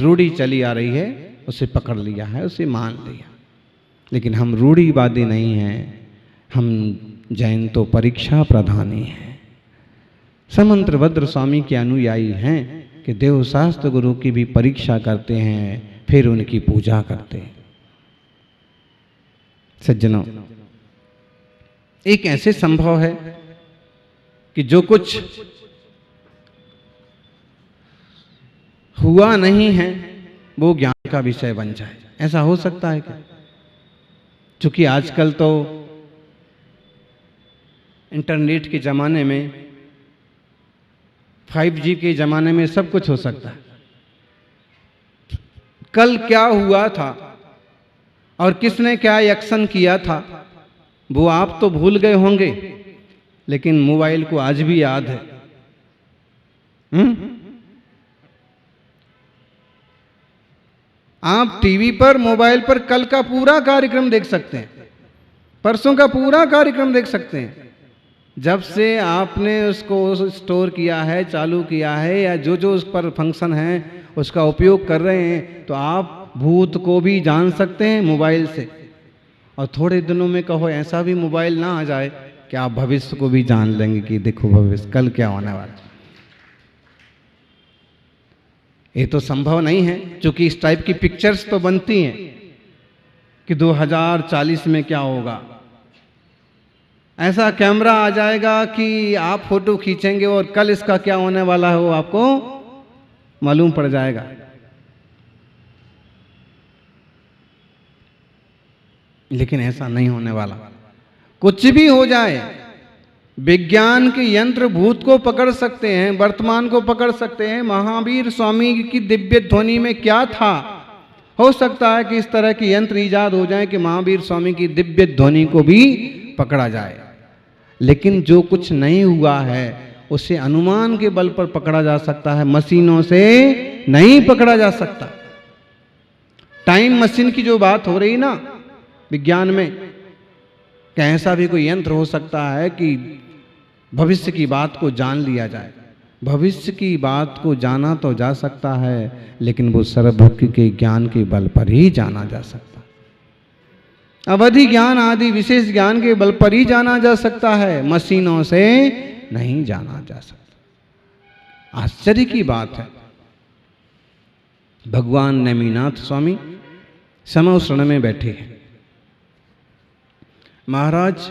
रूढ़ी चली आ रही है उसे पकड़ लिया है, उसे मान लिया। लेकिन हम रूढ़िवादी नहीं हैं, हम जैन तो परीक्षा प्रधानी हैं। समंत्रभद्र स्वामी के अनुयायी हैं कि देवशास्त्र गुरु की भी परीक्षा करते हैं, फिर उनकी पूजा करते हैं। सज्जनों, एक ऐसे संभव है कि जो कुछ हुआ नहीं है वो ज्ञान का विषय बन जाए, ऐसा हो सकता है क्या? क्योंकि आजकल तो इंटरनेट के जमाने में, 5G के जमाने में सब कुछ हो सकता है। कल क्या हुआ था और किसने क्या एक्शन किया था वो आप तो भूल गए होंगे, लेकिन मोबाइल को आज भी याद है। आप टीवी पर, मोबाइल पर कल का पूरा कार्यक्रम देख सकते हैं, परसों का पूरा कार्यक्रम देख सकते हैं। जब से आपने उसको स्टोर किया है, चालू किया है, या जो जो उस पर फंक्शन है उसका उपयोग कर रहे हैं, तो आप भूत को भी जान सकते हैं मोबाइल से। और थोड़े दिनों में कहो ऐसा भी मोबाइल ना आ जाए कि आप भविष्य को भी जान लेंगे कि देखो भविष्य कल क्या होने वाला है। ये तो संभव नहीं है, क्योंकि इस टाइप की पिक्चर्स तो बनती हैं कि 2040 में क्या होगा। ऐसा कैमरा आ जाएगा कि आप फोटो खींचेंगे और कल इसका क्या होने वाला है वो आपको मालूम पड़ जाएगा। लेकिन ऐसा नहीं होने वाला। कुछ भी हो जाए, विज्ञान के यंत्र भूत को पकड़ सकते हैं, वर्तमान को पकड़ सकते हैं। महावीर स्वामी की दिव्य ध्वनि में क्या था? हो सकता है कि इस तरह के यंत्र ईजाद हो जाए कि महावीर स्वामी की दिव्य ध्वनि को भी पकड़ा जाए। लेकिन जो कुछ नहीं हुआ है उसे अनुमान के बल पर पकड़ा जा सकता है, मशीनों से नहीं पकड़ा जा सकता। टाइम मशीन की जो बात हो रही ना विज्ञान में, क्या ऐसा भी कोई यंत्र हो सकता है कि भविष्य की बात को जान लिया जाए? भविष्य की बात को जाना तो जा सकता है, लेकिन वो सर्वभौतिक के ज्ञान के बल पर ही जाना जा सकता है। अवधि ज्ञान आदि विशेष ज्ञान के बल पर ही जाना जा सकता है, मशीनों से नहीं जाना जा सकता। आश्चर्य की बात है, भगवान नेमिनाथ स्वामी समौसरण में बैठे हैं। महाराज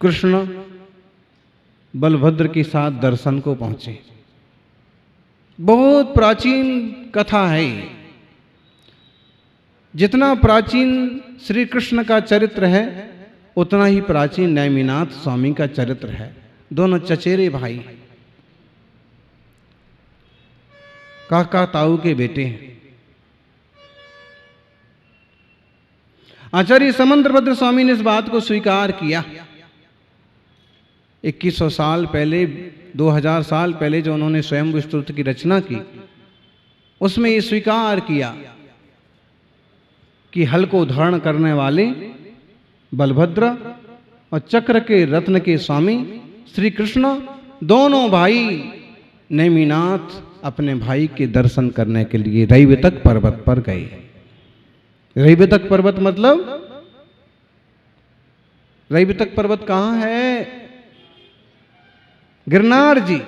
कृष्ण बलभद्र के साथ दर्शन को पहुंचे। बहुत प्राचीन कथा है ये। जितना प्राचीन श्री कृष्ण का चरित्र है उतना ही प्राचीन नेमिनाथ स्वामी का चरित्र है। दोनों चचेरे भाई, काका ताऊ के बेटे हैं। आचार्य समंत्रभद्र स्वामी ने इस बात को स्वीकार किया। 2100 साल पहले, 2000 साल पहले जो उन्होंने स्वयं स्तुति की रचना की, उसमें ये स्वीकार किया कि हल को धारण करने वाले बलभद्र और चक्र के रत्न के स्वामी श्री कृष्ण, दोनों भाई नेमिनाथ अपने भाई के दर्शन करने के लिए रैवतक पर्वत पर गए। रैवतक पर्वत मतलब, रैवतक पर्वत कहां है? गिरनार जी।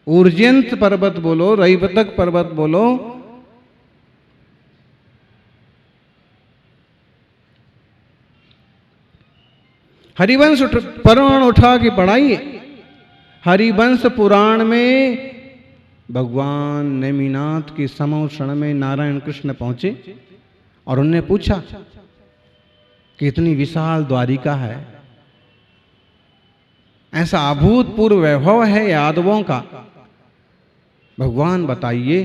उर्जयंत पर्वत बोलो, रैवतक पर्वत बोलो, हरिवंश पुराण उठा के पढ़ाइए। हरिवंश पुराण में भगवान नेमिनाथ के समौषण में नारायण कृष्ण पहुंचे और उनने पूछा कि इतनी विशाल द्वारिका है, ऐसा अभूतपूर्व वैभव है यादवों का, भगवान बताइए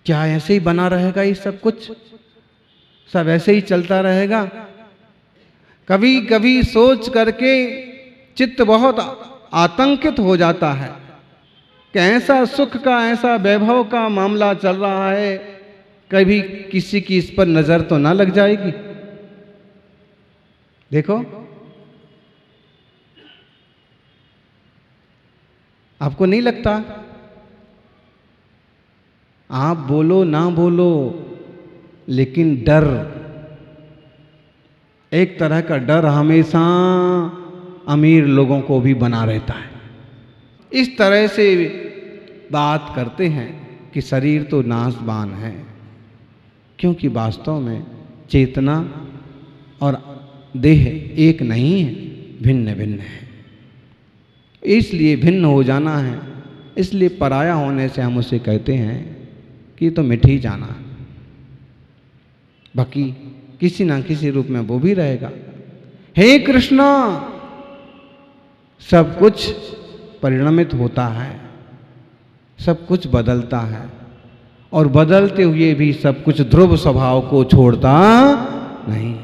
क्या ऐसे ही बना रहेगा? ये सब कुछ सब ऐसे ही चलता रहेगा? कभी कभी सोच करके चित्त बहुत आतंकित हो जाता है कि ऐसा सुख का, ऐसा वैभव का मामला चल रहा है, कभी किसी की इस पर नजर तो ना लग जाएगी? देखो आपको नहीं लगता? आप बोलो ना बोलो, लेकिन डर, एक तरह का डर हमेशा अमीर लोगों को भी बना रहता है। इस तरह से बात करते हैं कि शरीर तो नाशवान है, क्योंकि वास्तव में चेतना और देह एक नहीं है, भिन्न भिन्न है। इसलिए भिन्न हो जाना है, इसलिए पराया होने से हम उसे कहते हैं कि तो मिट ही जाना है। बाकी किसी ना किसी रूप में वो भी रहेगा। हे कृष्णा, सब कुछ परिणमित होता है, सब कुछ बदलता है, और बदलते हुए भी सब कुछ ध्रुव स्वभाव को छोड़ता नहीं।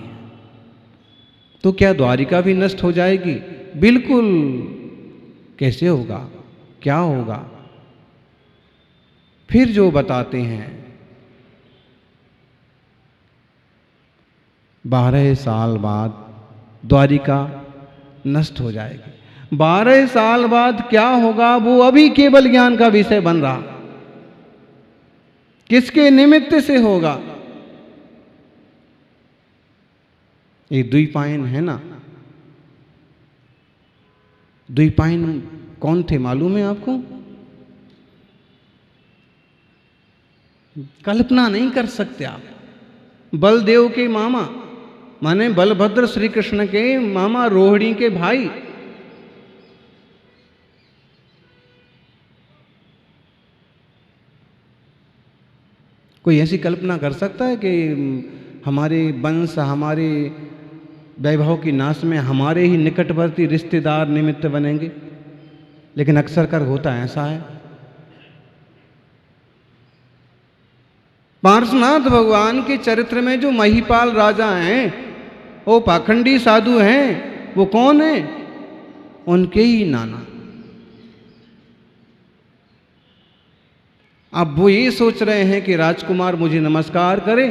तो क्या द्वारिका भी नष्ट हो जाएगी? बिल्कुल। कैसे होगा, क्या होगा? फिर जो बताते हैं 12 साल बाद द्वारिका नष्ट हो जाएगी। 12 साल बाद क्या होगा वो अभी केवल ज्ञान का विषय बन रहा। किसके निमित्त से होगा? ये द्विपायन है ना, द्विपायन कौन थे मालूम है आपको? कल्पना नहीं कर सकते आप। बलदेव के मामा, माने बलभद्र श्री कृष्ण के मामा, रोहिणी के भाई। कोई ऐसी कल्पना कर सकता है कि हमारे वंश, हमारे वैभव की नाश में हमारे ही निकटवर्ती रिश्तेदार निमित्त बनेंगे? लेकिन अक्सर कर होता ऐसा है। पार्श्वनाथ भगवान के चरित्र में जो महिपाल राजा हैं, वो पाखंडी साधु हैं। वो कौन है? उनके ही नाना। अब वो ये सोच रहे हैं कि राजकुमार मुझे नमस्कार करे,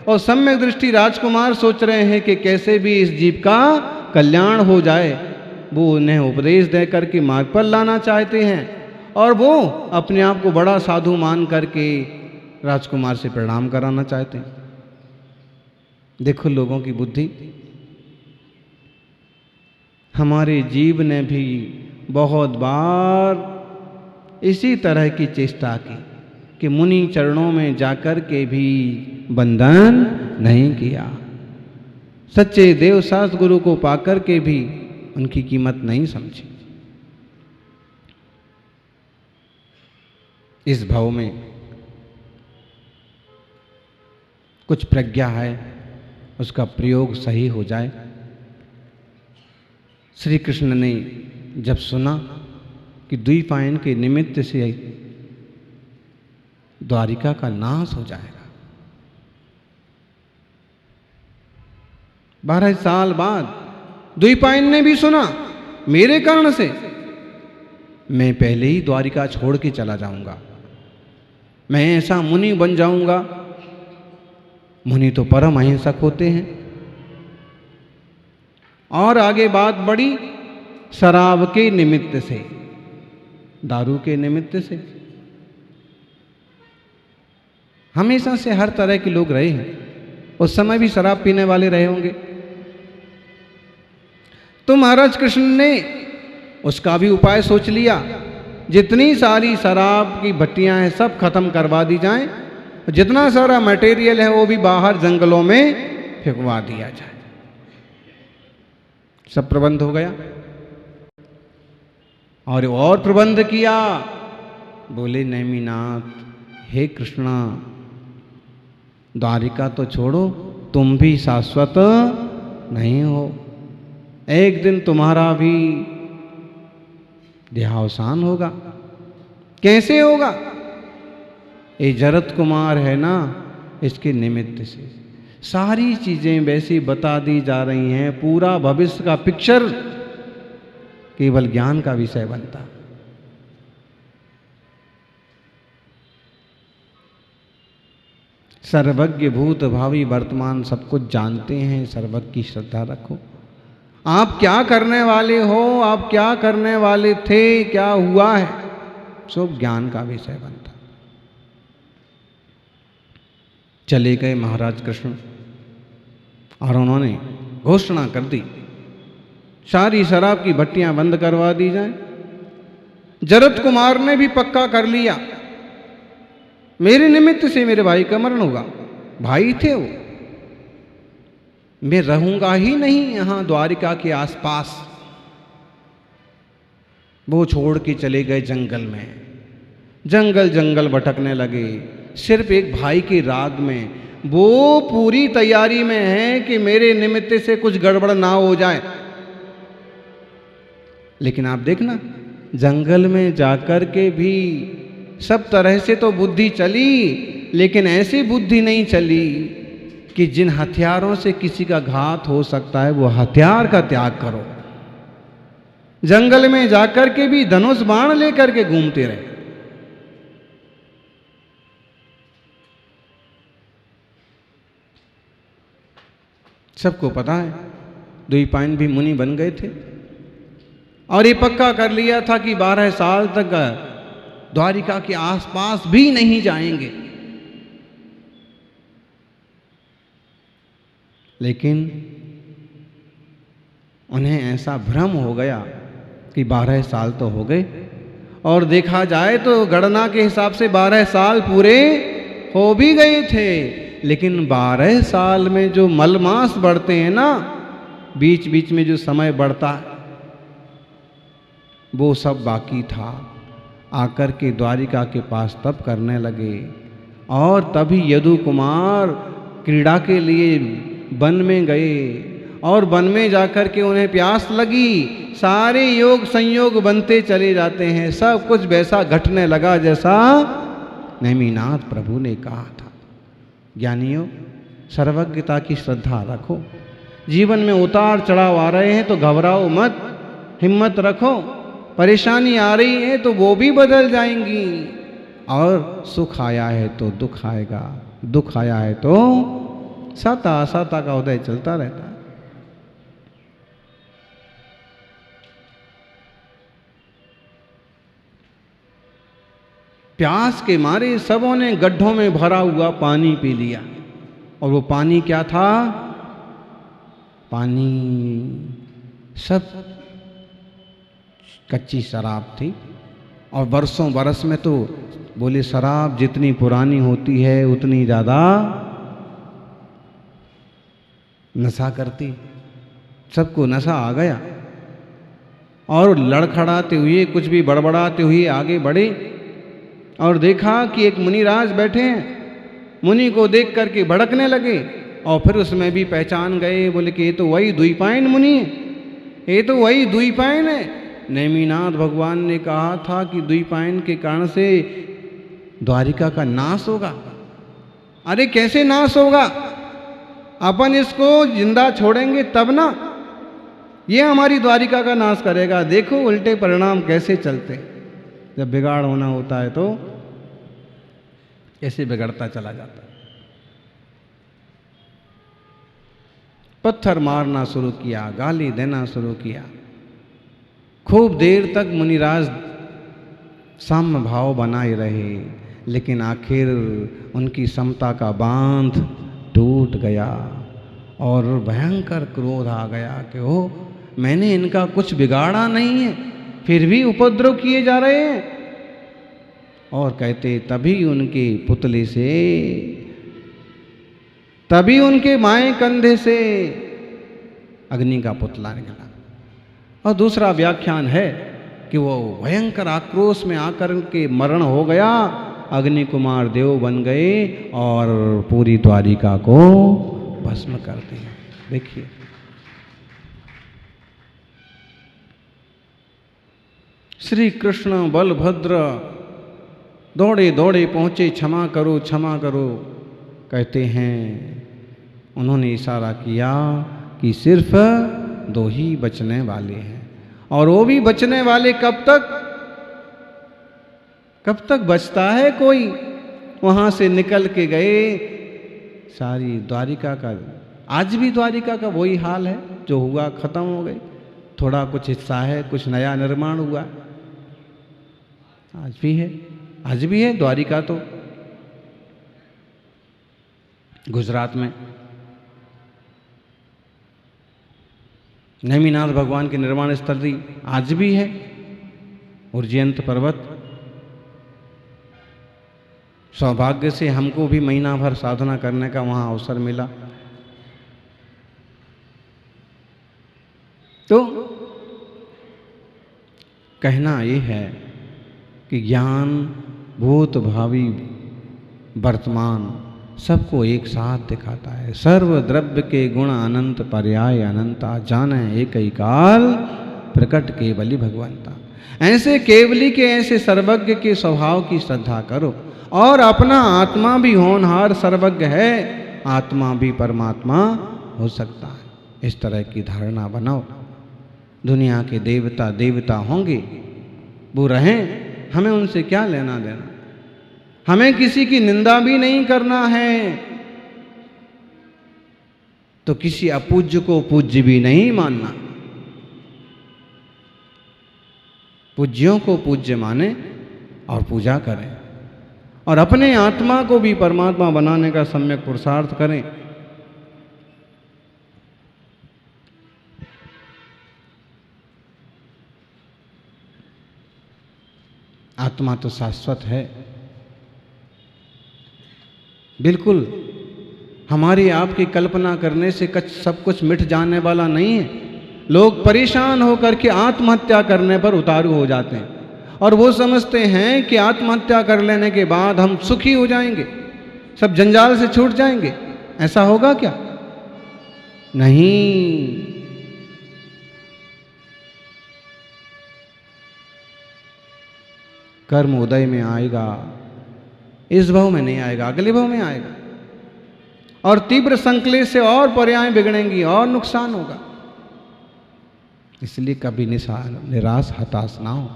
और सम्यक दृष्टि राजकुमार सोच रहे हैं कि कैसे भी इस जीव का कल्याण हो जाए। वो उन्हें उपदेश दे करके मार्ग पर लाना चाहते हैं, और वो अपने आप को बड़ा साधु मान करके राजकुमार से प्रणाम कराना चाहते हैं। देखो लोगों की बुद्धि। हमारे जीव ने भी बहुत बार इसी तरह की चेष्टा की कि मुनि चरणों में जाकर के भी बंधन नहीं किया, सच्चे देव शास्त्र गुरु को पाकर के भी उनकी कीमत नहीं समझी। इस भाव में कुछ प्रज्ञा है, उसका प्रयोग सही हो जाए। श्री कृष्ण ने जब सुना कि द्विपायन के निमित्त से द्वारिका का नाश हो जाएगा, 12 साल बाद द्विपायन ने भी सुना, मेरे कारण से मैं पहले ही द्वारिका छोड़ के चला जाऊंगा, मैं ऐसा मुनि बन जाऊंगा। मुनि तो परम अहिंसक होते हैं। और आगे बात बढ़ी शराब के निमित्त से, दारू के निमित्त से। हमेशा से हर तरह के लोग रहे हैं, उस समय भी शराब पीने वाले रहे होंगे। तो महाराज कृष्ण ने उसका भी उपाय सोच लिया, जितनी सारी शराब की भट्टियां हैं सब खत्म करवा दी जाएं, जितना सारा मटेरियल है वो भी बाहर जंगलों में फेंकवा दिया जाए। सब प्रबंध हो गया। और प्रबंध किया। बोले नेमिनाथ, हे कृष्णा, द्वारिका तो छोड़ो, तुम भी शाश्वत नहीं हो। एक दिन तुम्हारा भी देहावसान होगा। कैसे होगा? ये जरत कुमार है ना, इसके निमित्त से सारी चीजें वैसी बता दी जा रही हैं। पूरा भविष्य का पिक्चर केवल ज्ञान का विषय बनता। सर्वज्ञ भूत भावी वर्तमान सब कुछ जानते हैं। सर्वज्ञ की श्रद्धा रखो। आप क्या करने वाले हो, आप क्या करने वाले थे, क्या हुआ है, सो ज्ञान का विषय बनता। चले गए महाराज कृष्ण और उन्होंने घोषणा कर दी, सारी शराब की भट्टियां बंद करवा दी जाए। जरत कुमार ने भी पक्का कर लिया, मेरे निमित्त से मेरे भाई का मरण होगा। भाई थे वो, मैं रहूंगा ही नहीं यहां द्वारिका के आसपास। वो छोड़ के चले गए जंगल में, जंगल जंगल भटकने लगे, सिर्फ एक भाई के राग में। वो पूरी तैयारी में है कि मेरे निमित्त से कुछ गड़बड़ ना हो जाए। लेकिन आप देखना, जंगल में जाकर के भी सब तरह से तो बुद्धि चली, लेकिन ऐसी बुद्धि नहीं चली कि जिन हथियारों से किसी का घात हो सकता है वो हथियार का त्याग करो। जंगल में जाकर के भी धनुष बाण लेकर के घूमते रहे। सबको पता है द्विपायन भी मुनि बन गए थे और ये पक्का कर लिया था कि 12 साल तक द्वारिका के आसपास भी नहीं जाएंगे। लेकिन उन्हें ऐसा भ्रम हो गया कि 12 साल तो हो गए, और देखा जाए तो गणना के हिसाब से 12 साल पूरे हो भी गए थे। लेकिन 12 साल में जो मलमास बढ़ते हैं ना, बीच बीच में जो समय बढ़ता है, वो सब बाकी था। आकर के द्वारिका के पास तप करने लगे, और तभी यदु कुमार क्रीड़ा के लिए वन में गए, और वन में जाकर के उन्हें प्यास लगी। सारे योग संयोग बनते चले जाते हैं, सब कुछ वैसा घटने लगा जैसा नेमिनाथ प्रभु ने कहा था। ज्ञानियों, सर्वज्ञता की श्रद्धा रखो। जीवन में उतार चढ़ाव आ रहे हैं तो घबराओ मत, हिम्मत रखो। परेशानी आ रही है तो वो भी बदल जाएंगी, और सुख आया है तो दुख आएगा, दुख आया है तो सता असता का उदय चलता रहता है। प्यास के मारे सबों ने गड्ढों में भरा हुआ पानी पी लिया, और वो पानी क्या था? पानी सब कच्ची शराब थी। और बरसों बरस में तो बोले शराब जितनी पुरानी होती है उतनी ज़्यादा नशा करती। सबको नशा आ गया, और लड़खड़ाते हुए, कुछ भी बड़बड़ाते हुए आगे बढ़े, और देखा कि एक मुनिराज बैठे हैं। मुनि को देख करके भड़कने लगे, और फिर उसमें भी पहचान गए, बोले कि ये तो वही द्विपायन मुनि है, ये तो वही द्विपायन है। नेमिनाथ भगवान ने कहा था कि द्विपायन के कारण से द्वारिका का नाश होगा। अरे कैसे नाश होगा? अपन इसको जिंदा छोड़ेंगे तब ना, ये हमारी द्वारिका का नाश करेगा। देखो उल्टे परिणाम कैसे चलते। जब बिगाड़ होना होता है तो ऐसे बिगड़ता चला जाता है। पत्थर मारना शुरू किया, गाली देना शुरू किया। खूब देर तक मुनिराज साम्य भाव बनाए रहे, लेकिन आखिर उनकी समता का बांध टूट गया, और भयंकर क्रोध आ गया कि ओ, मैंने इनका कुछ बिगाड़ा नहीं है, फिर भी उपद्रव किए जा रहे हैं। और कहते तभी उनके पुतले से, तभी उनके बाएं कंधे से अग्नि का पुतला निकला। और दूसरा व्याख्यान है कि वो भयंकर आक्रोश में आकर के मरण हो गया। अग्नि कुमार देव बन गए और पूरी द्वारिका को भस्म कर दिया। देखिए, श्री कृष्ण बलभद्र दौड़े दौड़े पहुँचे, क्षमा करो क्षमा करो। कहते हैं उन्होंने इशारा किया कि सिर्फ 2 ही बचने वाले हैं, और वो भी बचने वाले कब तक? कब तक बचता है कोई? वहाँ से निकल के गए। सारी द्वारिका का, आज भी द्वारिका का वही हाल है, जो हुआ खत्म हो गई। थोड़ा कुछ हिस्सा है, कुछ नया निर्माण हुआ, आज भी है द्वारिका तो गुजरात में। नेमिनाथ भगवान के निर्वाण स्थली आज भी है, उज्जैन पर्वत। सौभाग्य से हमको भी महीना भर साधना करने का वहां अवसर मिला। तो कहना ये है कि ज्ञान भूत भावी वर्तमान सबको एक साथ दिखाता है। सर्व द्रव्य के गुण अनंत पर्याय अनंता, जाने एक ही काल प्रकट केवली भगवंता। ऐसे केवली के ऐसे सर्वज्ञ के स्वभाव की श्रद्धा करो और अपना आत्मा भी होनहार सर्वज्ञ है, आत्मा भी परमात्मा हो सकता है, इस तरह की धारणा बनाओ। दुनिया के देवता देवता होंगे, वो रहें, हमें उनसे क्या लेना देना। हमें किसी की निंदा भी नहीं करना है, तो किसी अपूज्य को पूज्य भी नहीं मानना। पूज्यों को पूज्य माने और पूजा करें, और अपने आत्मा को भी परमात्मा बनाने का सम्यक पुरुषार्थ करें। आत्मा तो शाश्वत है, बिल्कुल हमारी आपकी कल्पना करने से सब कुछ मिट जाने वाला नहीं है। लोग परेशान होकर के आत्महत्या करने पर उतारू हो जाते हैं और वो समझते हैं कि आत्महत्या कर लेने के बाद हम सुखी हो जाएंगे, सब जंजाल से छूट जाएंगे। ऐसा होगा क्या? नहीं। कर्म उदय में आएगा, इस भाव में नहीं आएगा, अगले भाव में आएगा, और तीव्र संकलेश से और पर्याय बिगड़ेंगी और नुकसान होगा। इसलिए कभी निराश हताश ना हो,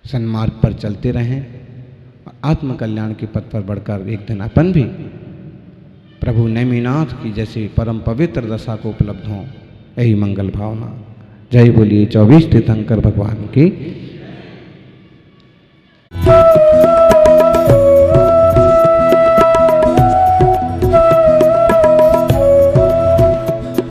सन्मार्ग पर चलते रहें, आत्म कल्याण के पथ पर बढ़कर एक दिन अपन भी प्रभु नेमिनाथ की जैसे परम पवित्र दशा को उपलब्ध हों, यही मंगल भावना। जय बोलिए 24 तीर्थंकर भगवान की।